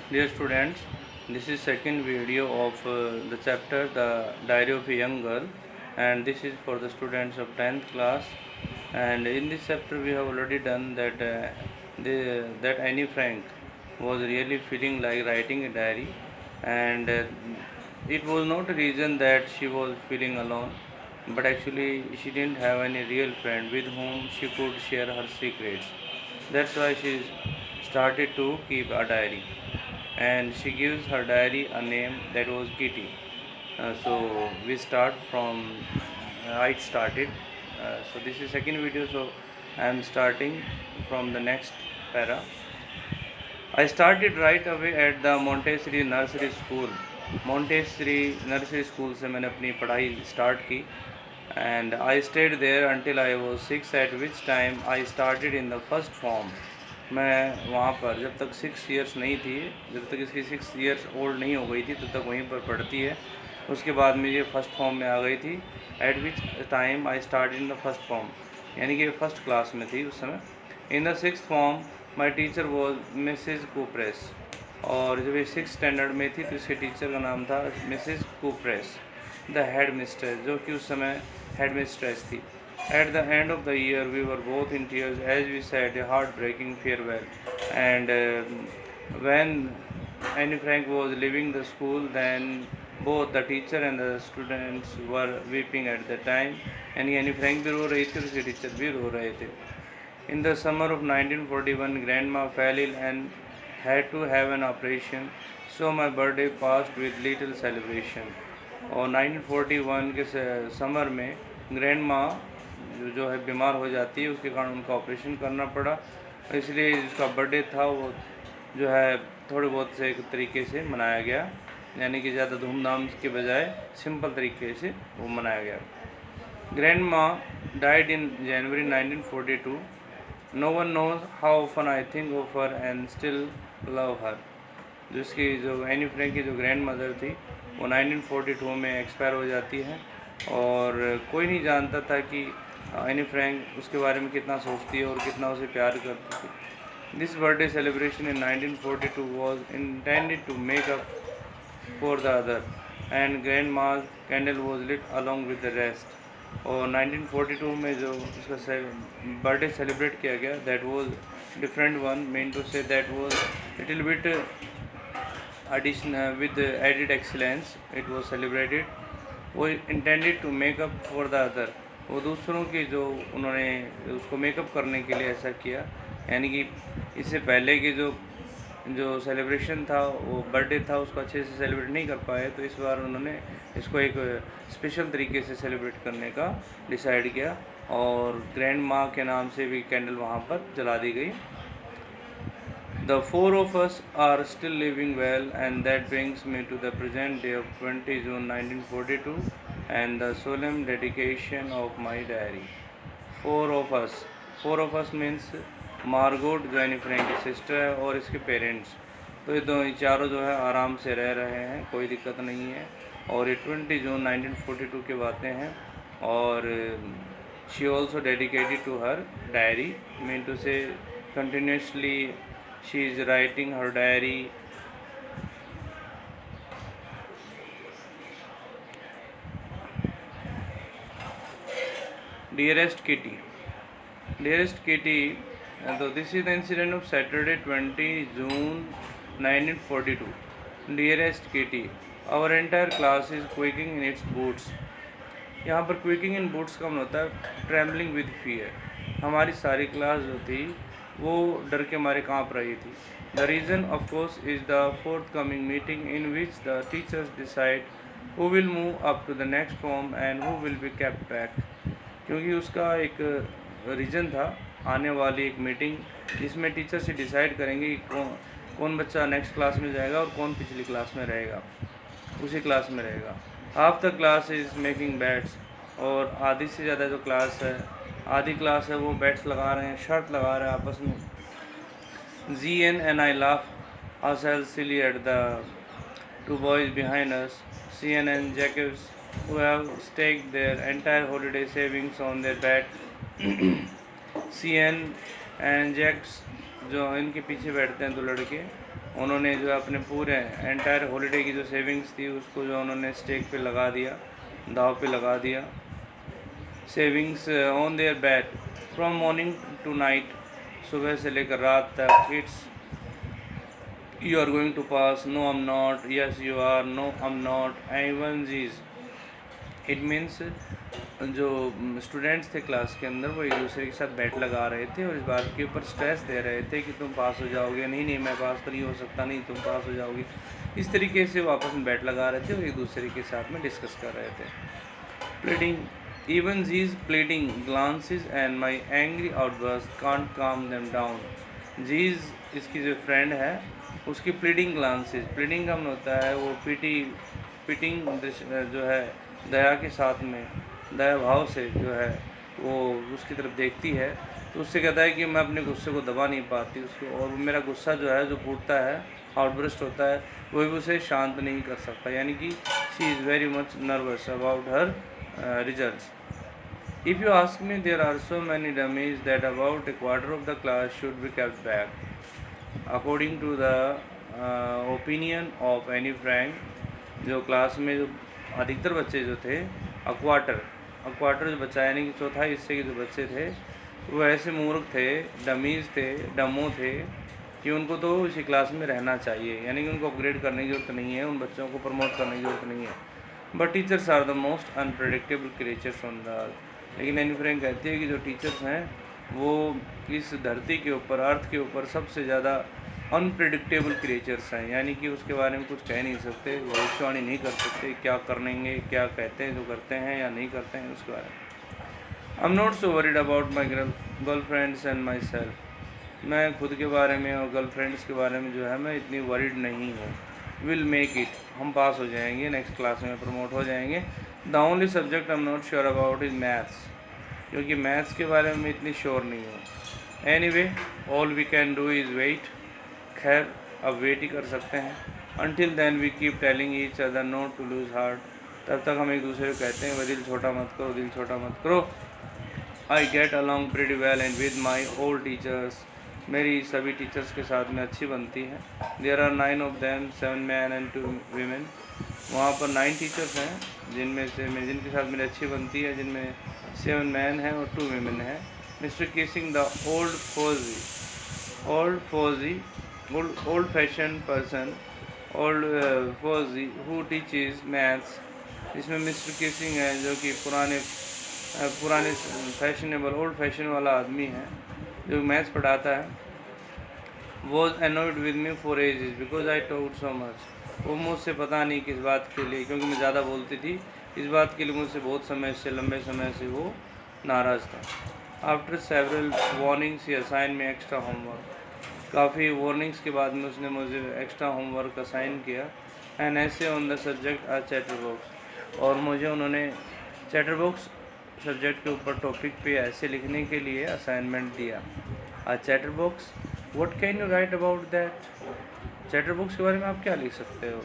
Dear students, this is second video of the chapter The Diary of a Young Girl, and this is for the students of 10th class. And in this chapter we have already done that that Annie Frank was really feeling like writing a diary, and it was not a reason that she was feeling alone, but actually she didn't have any real friend with whom she could share her secrets. That's why she started to keep a diary, and she gives her diary a name that was Kitty. So we start from I started. So this is second video. So I am starting from the next para. I started right away at the Montessori Nursery School. Montessori Nursery School से मैंने अपनी पढ़ाई start की, and I stayed there until I was 6, at which time I started in the first form. मैं वहाँ पर जब तक 6 ईयर्स नहीं थी, जब तक इसकी 6 ईयर्स ओल्ड नहीं हो गई थी तब तक वहीं पर पढ़ती है। उसके बाद में ये फर्स्ट फॉर्म में आ गई थी, at which time I start in the first form, यानी कि फर्स्ट क्लास में थी उस समय। In the 6th form my teacher was Mrs Kuperus, और जब ये 6th स्टैंडर्ड में थी तो इसके टीचर का नाम था मिसेज़ कोप्रेस, द हेड मिस्ट्रेस, जो कि उस समय हेड मिस्ट्रेस थी। At the end of the year, we were both in tears as we said a heartbreaking farewell. And when Annie Frank was leaving the school, then both the teacher and the students were weeping at the time. यानी Annie Frank भी रो रही थी और उसके teacher भी रो रहे थे। In the summer of 1941, Grandma fell ill and had to have an operation, so my birthday passed with little celebration. और 1941 के समर में ग्रैंड माँ जो है बीमार हो जाती है, उसके कारण उनका ऑपरेशन करना पड़ा, इसलिए जिसका बर्थडे था वो जो है थोड़े बहुत से एक तरीके से मनाया गया, यानी कि ज़्यादा धूमधाम के बजाय सिंपल तरीके से वो मनाया गया। Grandma died in January 1942. No one knows how often I think of her and still love her. जिसकी जो एनी फ्रैंक की जो ग्रैंड मदर थी वो 1942 में एक्सपायर हो जाती है, और कोई नहीं जानता था कि एनी फ्रैंक उसके बारे में कितना सोचती है और कितना उसे प्यार करती थी। This birthday celebration in 1942 was intended to make up for the other, and grandma's candle was lit along with the rest. और 1942 में जो उसका बर्थडे सेलिब्रेट किया गया, that was different one, mean to say that was little bit addition with added excellence. It was celebrated. वो intended to make up for the other, वो दूसरों की जो उन्होंने उसको मेकअप करने के लिए ऐसा किया, यानी कि इससे पहले की जो सेलिब्रेशन था, वो बर्थडे था, उसको अच्छे से सेलिब्रेट नहीं कर पाए, तो इस बार उन्होंने इसको एक स्पेशल तरीके से सेलिब्रेट करने का डिसाइड किया, और ग्रैंड माँ के नाम से भी कैंडल वहाँ पर जला दी गई। The four of us are still living well, and that brings me to the present day of 20 June 1942 and the solemn dedication of my diary. Four of us means Margot जो Anne Frank की sister है और इसके parents, तो ये चारों जो है आराम से रह रहे हैं, कोई दिक्कत नहीं है। और ये 20 जून 1942 की बातें हैं, और she also dedicated to her diary, mean to say continuously she is writing her diary. Dearest Kitty, so this is the incident of Saturday 20 June 1942. Dearest Kitty, our entire class is quaking in its boots. यहाँ पर क्विकिंग इन boots का मतलब होता है trembling with fear. हमारी सारी class जो थी वो डर के मारे काँप रही थी। The reason of course is the forthcoming meeting in which the teachers decide who will move up to the next form and who will be kept back, क्योंकि उसका एक रीज़न था आने वाली एक मीटिंग जिसमें टीचर से decide करेंगे कि कौन बच्चा नेक्स्ट क्लास में जाएगा और कौन पिछली क्लास में रहेगा, उसी क्लास में रहेगा। Half the class is making bats, और आधी से ज़्यादा जो क्लास है, आधी क्लास है वो बैट्स लगा रहे हैं, शर्ट लगा रहे हैं आपस में। ZN and I laugh ourselves silly at the two boys behind us, CN and Jacobs, who have staked their entire holiday savings on their bat. CN and Jacobs जो इनके पीछे बैठते हैं दो लड़के, उन्होंने जो अपने पूरे एंटायर हॉलीडे की जो सेविंग्स थी उसको जो उन्होंने स्टेक पे लगा दिया, दाव पे लगा दिया। Savings on their bet from morning to night, सुबह से लेकर रात तक। It's you are going to pass, no I am not, yes you are, no I am not, even jeez. It means जो स्टूडेंट्स थे क्लास के अंदर वो एक दूसरे के साथ बैट लगा रहे थे और इस बात के ऊपर स्ट्रेस दे रहे थे कि तुम पास हो जाओगे, नहीं नहीं मैं पास तो नहीं हो सकता, नहीं तुम पास हो जाओगे। इस तरीके से वो आपस में बैट लगा रहे थे और एक दूसरे के साथ में डिस्कस कर रहे थे। Pleading, even these pleading glances and my angry outburst can't calm them down. जीज इसकी जो फ्रेंड है उसकी प्लीडिंग ग्लांसेस, प्लीडिंग का मतलब होता है वो पिटिंग जो है दया के साथ में, दया भाव से जो है वो उसकी तरफ देखती है, तो उससे कहता है कि मैं अपने गुस्से को दबा नहीं पाती उसको, और मेरा गुस्सा जो है जो फूटता है, आउटब्रस्ट होता है, वो भी उसे शांत नहीं कर सकता। यानी कि she is very much nervous about her results. If you ask me, there are so many dummies that about a quarter of the class should be kept back. According to the opinion of Annie Frank, जो class में जो अधिकतर बच्चे जो थे, अक्वार्टर जो बच्चा यानी कि चौथाई हिस्से के जो बच्चे थे वो ऐसे मूर्ख थे, डमीज़ थे, डमो थे कि उनको तो इसी क्लास में रहना चाहिए, यानी कि उनको अपग्रेड करने की ज़रूरत नहीं है, उन बच्चों को प्रमोट करने की ज़रूरत नहीं है। But teachers are the most unpredictable creatures on the earth. लेकिन एनी फ्रैंक कहती है कि जो टीचर्स हैं वो इस धरती के ऊपर, अर्थ के ऊपर सबसे ज़्यादा अनप्रेडिक्टेबल क्रिएचर्स हैं, यानी कि उसके बारे में कुछ कह नहीं सकते, भविष्यवाणी नहीं कर सकते, क्या करेंगे, क्या कहते हैं, जो करते हैं या नहीं करते हैं उसके बारे में। आई am not so worried about my girlfriends and my self. मैं खुद के बारे में और गर्लफ्रेंड्स के बारे में जो है मैं इतनी वरीड नहीं हूँ। विल मेक इट, हम पास हो जाएंगे, नेक्स्ट क्लास में प्रमोट हो जाएंगे। The only subject I am not sure about is maths, क्योंकि मैथ्स के बारे में इतनी श्योर नहीं हूँ। Anyway all we can do is wait, खैर अब वेट ही कर सकते हैं। Until then we keep telling each other not to lose heart, तब तक हम एक दूसरे को कहते हैं वह दिल छोटा मत करो, दिल छोटा मत करो। I get along pretty well and with my old teachers, मेरी सभी टीचर्स के साथ में अच्छी बनती है। There are 9 of them, 7 man and 2 women. वहाँ पर 9 टीचर्स हैं जिनके साथ मेरी अच्छी बनती है, जिनमें 7 मैन हैं और 2 वीमेन हैं। Mister Keesing the old fashion person, old Fauji who teaches maths. इसमें मिस्टर किसिंग है जो कि पुराने फैशनेबल ओल्ड फैशन वाला आदमी है जो मैथ्स पढ़ाता है। Was annoyed with me for ages because I talked so much. वो मुझसे पता नहीं किस बात के लिए, क्योंकि मैं ज़्यादा बोलती थी, इस बात के लिए मुझसे बहुत लंबे समय से वो नाराज़ था। After several warnings he assign me extra homework, काफ़ी वार्निंग्स के बाद में उसने मुझे एक्स्ट्रा होमवर्क असाइन किया। And essay on the subject a chatterbox, और मुझे उन्होंने चैटर बॉक्स सब्जेक्ट के ऊपर टॉपिक पे ऐसे लिखने के लिए असाइनमेंट दिया। A chatterbox, what can you write about that? Chatterbox के बारे में आप क्या लिख सकते हो?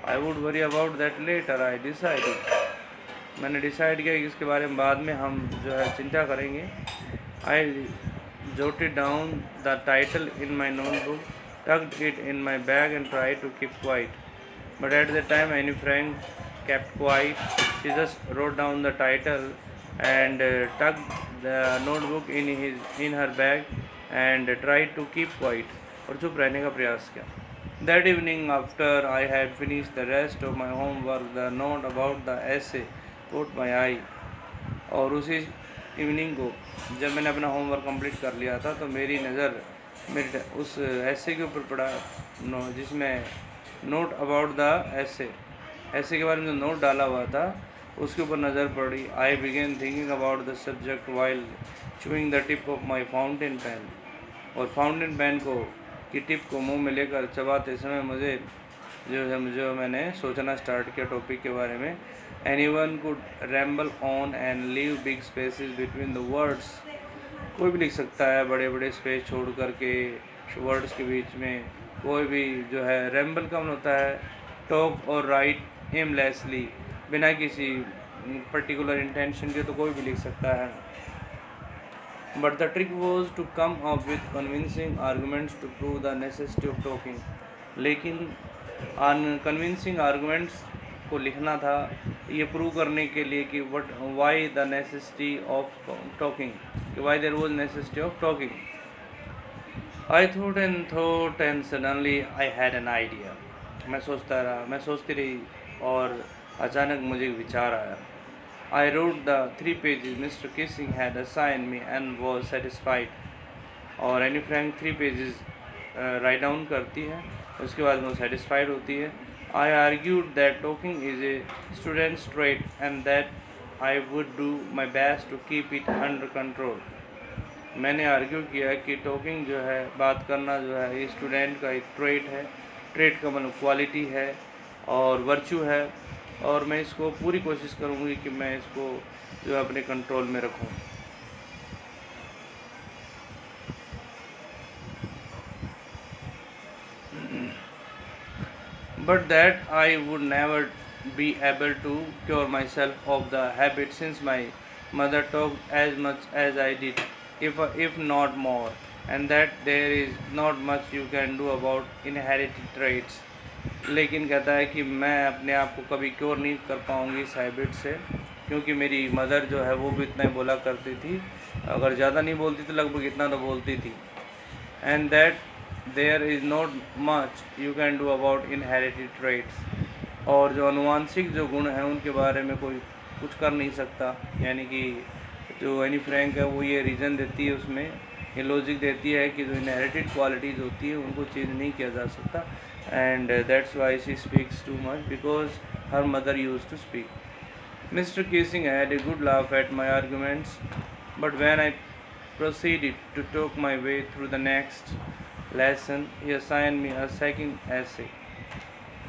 I would worry about that later, I decided, मैंने डिसाइड किया कि इसके बारे में बाद में हम जो है चिंता करेंगे। आई jotted down the title in my notebook, tucked it in my bag and tried to keep quiet. But at the time Annie Frank kept quiet. She just wrote down the title and tucked the notebook in her bag and tried to keep quiet, और चुप रहने का प्रयास किया। That evening after I had finished the rest of my homework, the note about the essay caught my eye. और उसी evening को जब मैंने अपना होमवर्क कंप्लीट कर लिया था तो मेरी नज़र मेरे उस ऐसे के ऊपर पड़ा जिसमें नोट अबाउट द ऐसे के बारे में जो नोट डाला हुआ था उसके ऊपर नज़र पड़ी। I begin thinking about the subject while chewing the tip of my fountain pen, और फाउंटेन पेन की टिप को मुंह में लेकर चबाते समय मुझे जो मैंने सोचना स्टार्ट किया टॉपिक के बारे में। Anyone could ramble on and leave big spaces between the words. कोई भी लिख सकता है बड़े बड़े स्पेस छोड़ करके वर्ड्स के बीच में, कोई भी जो है रैम्बल का मतलब होता है टॉक और राइट एमलेसली, बिना किसी पर्टिकुलर इंटेंशन के, तो कोई भी लिख सकता है। But the trick was to come up with convincing arguments to prove the necessity of talking. लेकिन कन्विंसिंग आर्गूमेंट्स को लिखना था ये प्रूव करने के लिए कि what why the necessity of talking, कि why there was necessity of talking. I thought and suddenly I had an idea. मैं सोचती रही और अचानक मुझे एक विचार आया। I wrote the 3 pages Mr Keesing had assign me and was satisfied. और Anne Frank 3 pages write down करती है, उसके बाद वो सेटिस्फाइड होती है। I argued that talking is a student's trait and that I would do my best to keep it under control. मैंने argue किया कि टॉकिंग जो है, बात करना जो है, ये स्टूडेंट का एक ट्रेट है। ट्रेट का मतलब क्वालिटी है और वर्चू है, और मैं इसको पूरी कोशिश करूँगी कि मैं इसको जो है अपने कंट्रोल में रखूँ। But that I would never be able to cure myself of the habit since my mother talked as much as I did, if not more, and that there is not much you can do about inherited traits. लेकिन कहता है कि मैं अपने आप को कभी cure नहीं कर पाऊँगी इस हैबिट से, क्योंकि मेरी मदर जो है वो भी इतना ही बोला करती थी, अगर ज़्यादा नहीं बोलती तो लगभग इतना तो बोलती थी। And that there is not much you can do about inherited traits, और जो अनुवांशिक जो गुण हैं उनके बारे में कोई कुछ कर नहीं सकता। यानी कि जो एनी फ्रैंक है वो ये रीज़न देती है, उसमें ये लॉजिक देती है कि जो इनहेरिटेड क्वालिटीज़ होती है उनको चेंज नहीं किया जा सकता। And that's why she speaks too much because her mother use to speak. Mr. Kissing had a good laugh at my arguments, but when I proceeded to talk my way through the next lesson, he assigned me a second essay.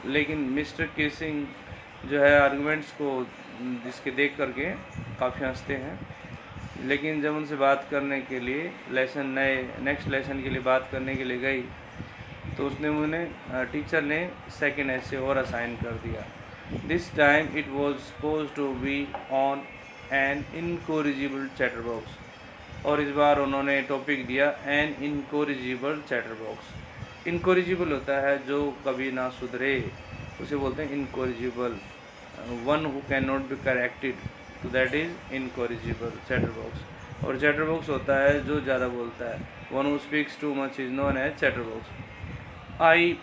लेकिन mister Keesing जो है arguments को जिसके देख करके काफ़ी हंसते हैं, लेकिन जब उनसे बात करने के लिए नेक्स्ट लेसन के लिए बात करने के लिए गई तो उसने टीचर ने सेकेंड ऐसे और असाइन कर दिया। This time it was suppose to be on an incorrigible chatterbox, और इस बार उन्होंने टॉपिक दिया an incorrigible chatterbox. Incorrigible होता है जो कभी ना सुधरे, उसे बोलते हैं incorrigible. One who cannot be corrected, तो that is incorrigible chatterbox. और चैटर बॉक्स होता है जो ज़्यादा बोलता है, one who speaks too much is known as chatterbox. I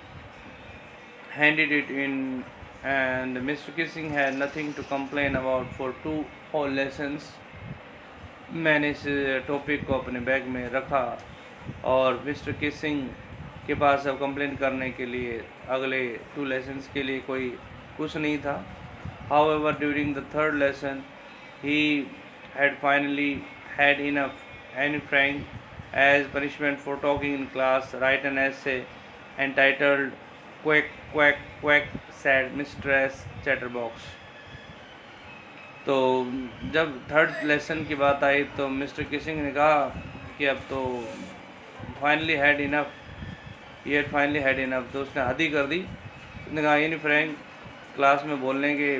handed it in and Mr. Kissing had nothing to complain about for 2 whole lessons. मैंने इस topic को अपने बैग में रखा और मिस्टर किसिंग के पास अब कंप्लेन करने के लिए अगले 2 लेसन्स के लिए कोई कुछ नहीं था। However, during the 3rd lesson, he had finally had enough, and Frank, as punishment for talking in class, write an essay entitled "Quack Quack Quack," said Mistress Chatterbox. तो जब 3rd लेसन की बात आई तो मिस्टर किसिंग ने कहा कि अब तो फाइनली हैड इनफ, ये फाइनली हैड इनफ, तो उसने हद ही कर दी। उसने कहा ये नहीं फ्रैंक, क्लास में बोलने के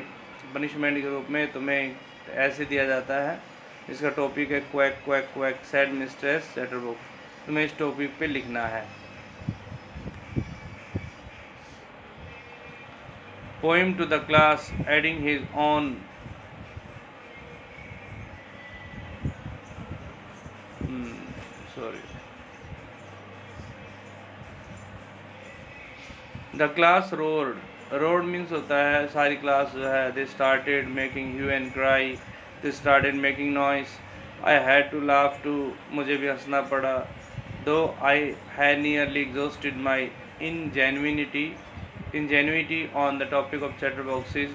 पनिशमेंट के रूप में तुम्हें ऐसे दिया जाता है, इसका टॉपिक है quack quack quack said mistress chatterbox, तुम्हें इस टॉपिक पे लिखना है। Poem to the class adding his own the class roared means होता है सारी क्लास जो है, they started making hue and cry, they started making noise, I had to laugh too, मुझे भी हंसना पड़ा, though I had nearly exhausted my ingenuity on the topic of chatterboxes,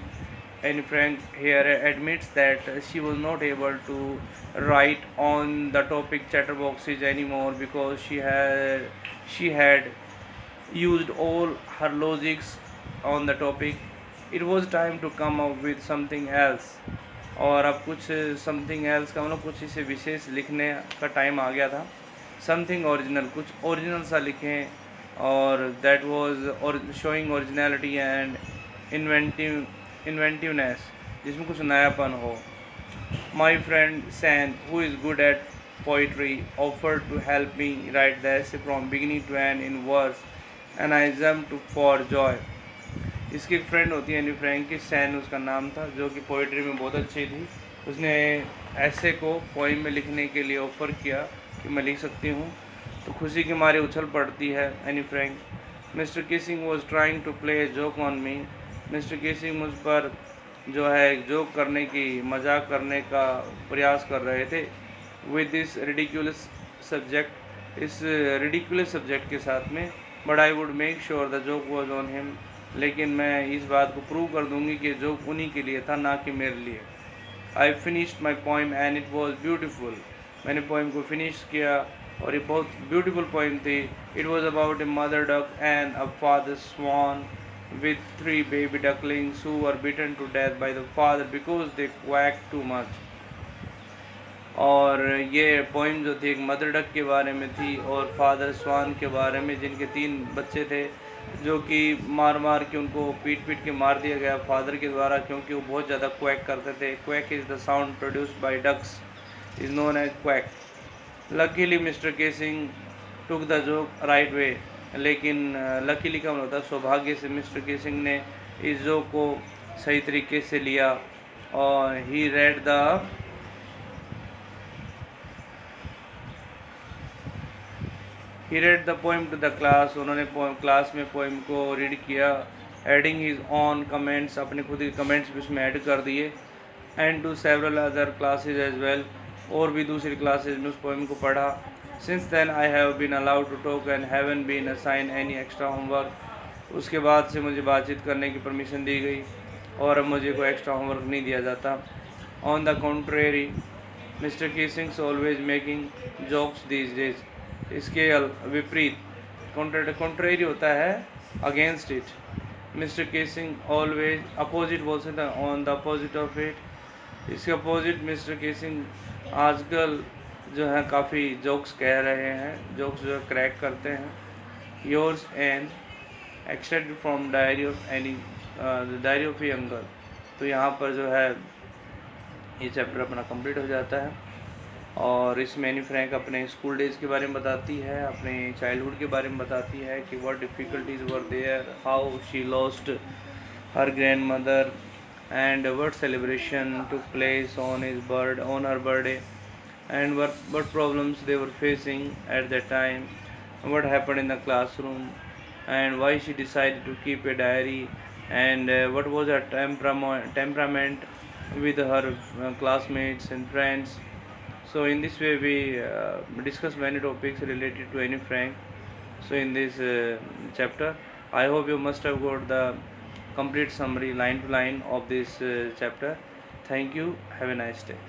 and Frank here admits that she was not able to write on the topic chatterboxes anymore because she had used all her logics on the topic. It was time to come up with something else, और अब कुछ something else का मतलब कुछ इसे विशेष लिखने का time आ गया था। समथिंग ओरिजिनल, कुछ ओरिजिनल सा लिखें, और that was showing originality and inventiveness, जिसमें कुछ नयापन हो। My friend San, who is good at poetry, offered to help me write the essay from beginning to end in verse, and I jumped for joy. इसकी एक friend होती है Anne Frank की, San उसका नाम था, जो कि पोइट्री में बहुत अच्छी थी। उसने ऐसे को पोइम में लिखने के लिए ऑफ़र किया कि मैं लिख सकती हूँ, तो खुशी के मारे उछल पड़ती है Anne Frank. Mr Keesing was trying to play joke on me. Mr Keesing मुझ पर जो है जोक करने की, मजाक करने का प्रयास कर रहे थे। विद दिस रिडिकुलस सब्जेक्ट, इस रिडिकुलस सब्जेक्ट के साथ में, but I would make sure the joke was on him, लेकिन मैं इस बात को प्रूव कर दूंगी कि जोक उन्हीं के लिए था, ना कि मेरे लिए। I finished my poem and it was beautiful. मैंने पोइम को फिनिश किया और ये बहुत ब्यूटीफुल पोइम थी। It was about a mother duck and a father swan with 3 baby ducklings who were beaten to death by the father because they quacked too much। और ये poem जो थी एक मदर डक के बारे में थी और फादर स्वान के बारे में, जिनके 3 बच्चे थे जो कि मार मार के उनको पीट पीट के मार दिया गया फादर के द्वारा, क्योंकि वो बहुत ज़्यादा क्वैक करते थे। Quack is the sound produced by ducks, is known as quack. Luckily Mr Keesing took the joke right way, लेकिन लकीली का मतलब होता है सौभाग्य से, मिस्टर केसिंग ने इस जोक को सही तरीके से लिया। और he read the poem to the class, उन्होंने क्लास में पोइम को रीड किया। एडिंग हिज ऑन कमेंट्स, अपने खुद के कमेंट्स भी उसमें ऐड कर दिए। And to several other classes as well, और भी दूसरी क्लासेज में उस पोइम को पढ़ा। Since then I have been allowed to talk and haven't been assigned any extra homework, उसके बाद से मुझे बातचीत करने की परमिशन दी गई और अब मुझे कोई एक्स्ट्रा होमवर्क नहीं दिया जाता। On the contrary, mister casings always making jokes these days, इसके विपरीत, कॉन्ट्रेरी होता है against it, mister casing always, opposite बोल सकते हैं, on the opposite of it, इसके अपोजिट मिस्टर केसिंग आजकल जो है काफ़ी जोक्स कह रहे हैं, जोक्स जो क्रैक करते हैं। Yours and extracted from diary of any, diary of younger, तो यहाँ पर जो है ये चैप्टर अपना कंप्लीट हो जाता है। और इसमें एनी फ्रैंक अपने स्कूल डेज के बारे में बताती है, अपने चाइल्डहुड के बारे में बताती है कि what difficulties were there, how she lost her grandmother, and what celebration took place on her birthday, and what problems they were facing at that time, what happened in the classroom, and why she decided to keep a diary, and what was her temperament with her classmates and friends. So in this way we discuss many topics related to Anne Frank. So in this chapter, I hope you must have got the complete summary line to line of this chapter. Thank you. Have a nice day.